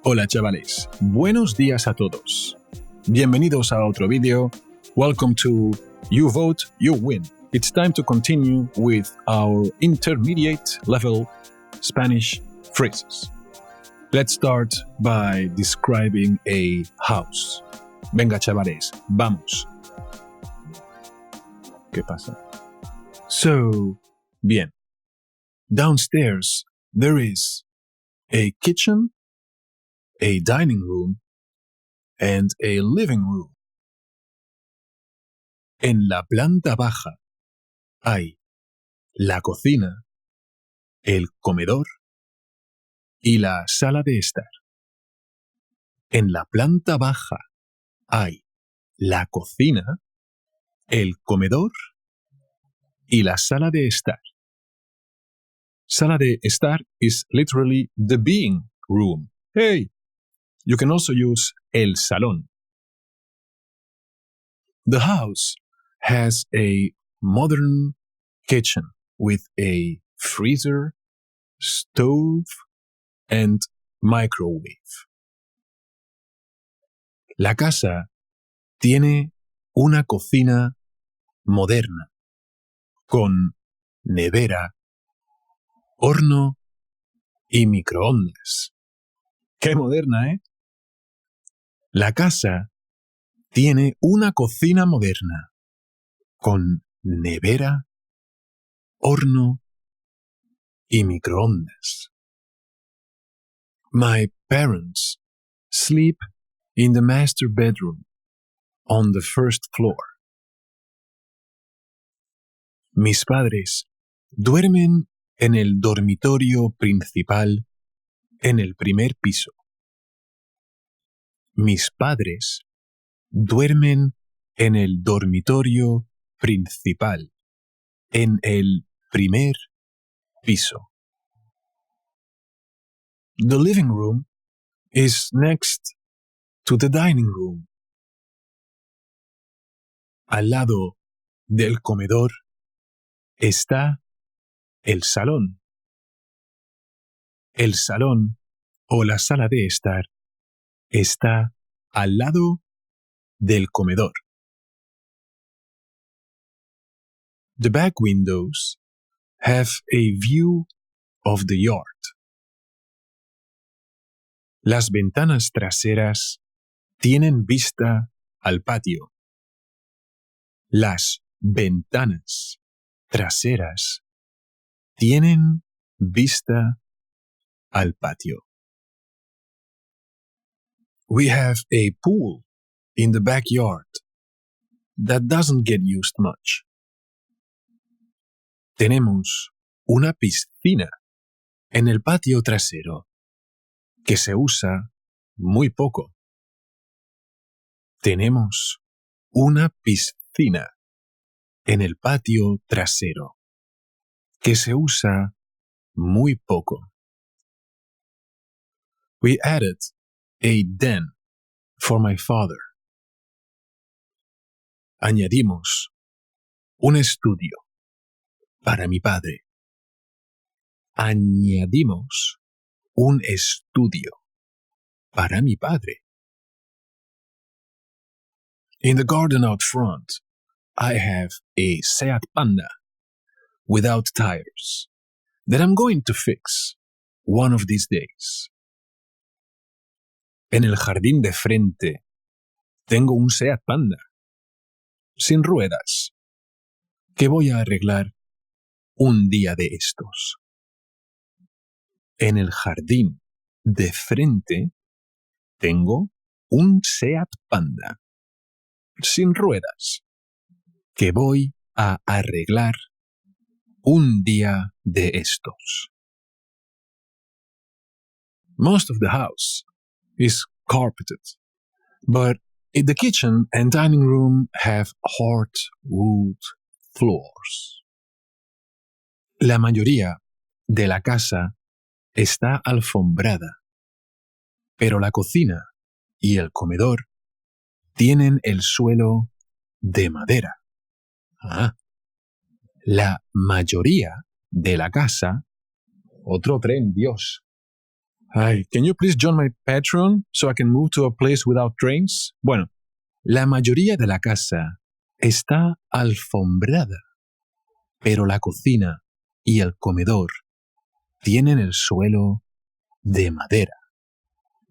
Hola chavales, buenos días a todos. Bienvenidos a otro vídeo. Welcome to You Vote, You Win. It's time to continue with our intermediate level Spanish phrases. Let's start by describing a house. Venga chavales, vamos. ¿Qué pasa? So, bien. Downstairs there is a kitchen, a dining room, and a living room. En la planta baja hay la cocina, el comedor y la sala de estar. En la planta baja hay la cocina, el comedor y la sala de estar. Sala de estar is literally the being room. Hey! You can also use el salón. The house has a modern kitchen with a freezer, stove, and microwave. La casa tiene una cocina moderna con nevera, horno y microondas. ¡Qué moderna, eh! La casa tiene una cocina moderna con nevera, horno y microondas. My parents sleep in the master bedroom on the first floor. Mis padres duermen en el dormitorio principal en el primer piso. Mis padres duermen en el dormitorio principal en el primer piso. The living room is next to the dining room. Al lado del comedor está el salón. El salón o la sala de estar está al lado del comedor. The back windows have a view of the yard. Las ventanas traseras tienen vista al patio. Las ventanas traseras tienen vista al patio. We have a pool in the backyard that doesn't get used much. Tenemos una piscina en el patio trasero que se usa muy poco. Tenemos una piscina en el patio trasero que se usa muy poco. We added a den for my father. Añadimos un estudio para mi padre. Añadimos un estudio para mi padre. In the garden out front, I have a Seat Panda without tires that I'm going to fix one of these days. En el jardín de frente tengo un Seat Panda sin ruedas que voy a arreglar un día de estos. En el jardín de frente tengo un Seat Panda sin ruedas que voy a arreglar un día de estos. Most of the house is carpeted, but the kitchen and dining room have hardwood floors. La mayoría de la casa está alfombrada, pero la cocina y el comedor tienen el suelo de madera. La mayoría de la casa, otro tren, Dios. Ay, can you please join my Patreon so I can move to a place without trains? Bueno, la mayoría de la casa está alfombrada, pero la cocina y el comedor tienen el suelo de madera.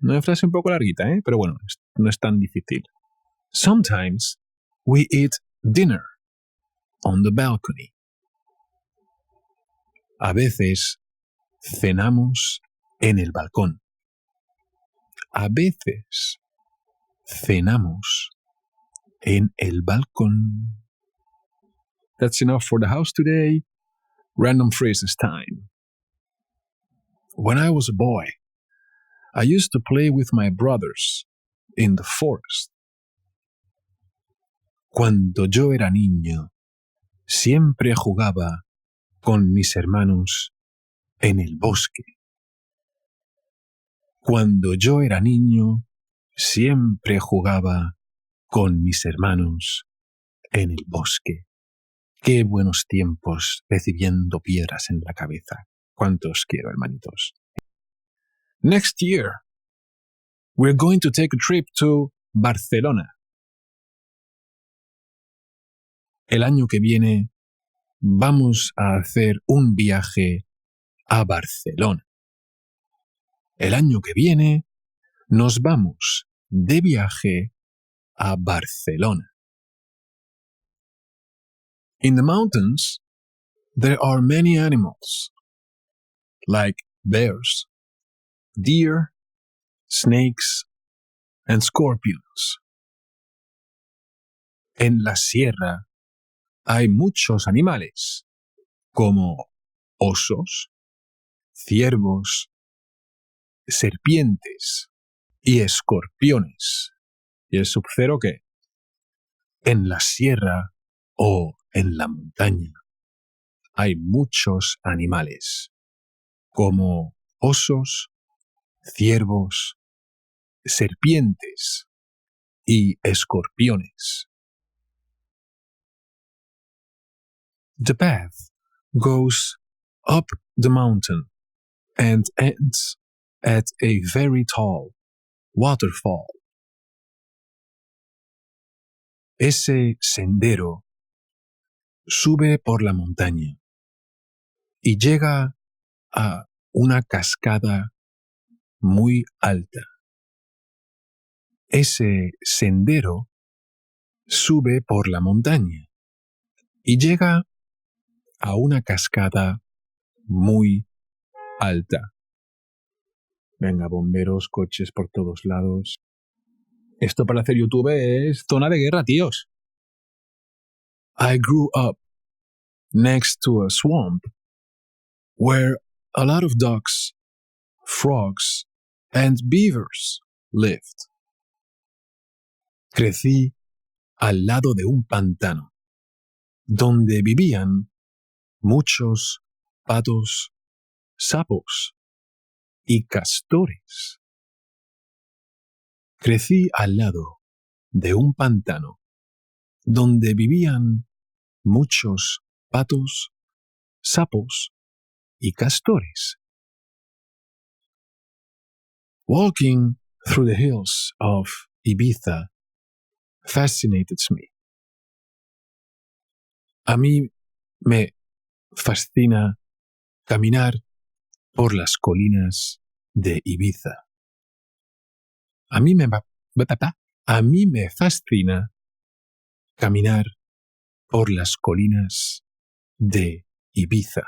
Una frase un poco larguita, pero bueno, no es tan difícil. Sometimes we eat dinner on the balcony. A veces cenamos en el balcón. A veces cenamos en el balcón. That's enough for the house today. Random phrases time. When I was a boy, I used to play with my brothers in the forest. Cuando yo era niño, siempre jugaba con mis hermanos en el bosque. Cuando yo era niño, siempre jugaba con mis hermanos en el bosque. Qué buenos tiempos recibiendo piedras en la cabeza. Cuántos quiero, hermanitos. Next year, we're going to take a trip to Barcelona. El año que viene vamos a hacer un viaje a Barcelona. El año que viene nos vamos de viaje a Barcelona. In the mountains, there are many animals, like bears, deer, snakes, and scorpions. En la sierra hay muchos animales, como osos, ciervos, serpientes y escorpiones. ¿Y el Sub-Zero qué? En la sierra o en la montaña hay muchos animales, como osos, ciervos, serpientes y escorpiones. The path goes up the mountain and ends at a very tall waterfall. Ese sendero sube por la montaña y llega a una cascada muy alta. Ese sendero sube por la montaña y llega a una cascada muy alta. Venga, bomberos, coches por todos lados. Esto para hacer YouTube es zona de guerra, tíos. I grew up next to a swamp where a lot of ducks, frogs, and beavers lived. Crecí al lado de un pantano, donde vivían muchos patos, sapos y castores. Crecí al lado de un pantano, donde vivían muchos patos, sapos y castores. Walking through the hills of Ibiza fascinated me. A mí me fascina caminar por las colinas de Ibiza. A mí me fascina caminar por las colinas de Ibiza.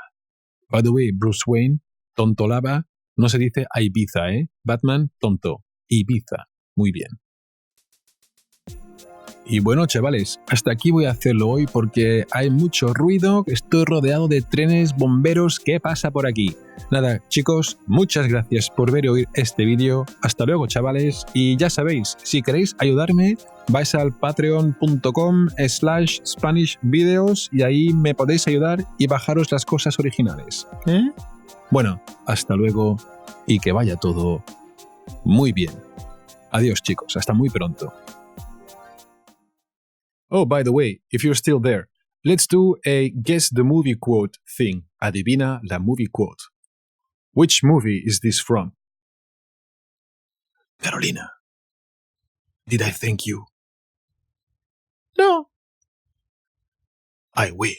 By the way, Bruce Wayne, tontolaba, no se dice a Ibiza, Batman, tonto. Ibiza. Muy bien. Y bueno, chavales, hasta aquí voy a hacerlo hoy porque hay mucho ruido, estoy rodeado de trenes, bomberos, ¿qué pasa por aquí? Nada, chicos, muchas gracias por ver y oír este vídeo. Hasta luego, chavales, y ya sabéis, si queréis ayudarme, vais al patreon.com/SpanishVideos y ahí me podéis ayudar y bajaros las cosas originales. Bueno, hasta luego y que vaya todo muy bien. Adiós, chicos, hasta muy pronto. Oh, by the way, if you're still there, let's do a guess the movie quote thing. Adivina la movie quote. Which movie is this from? Carolina, did I thank you? No. I will.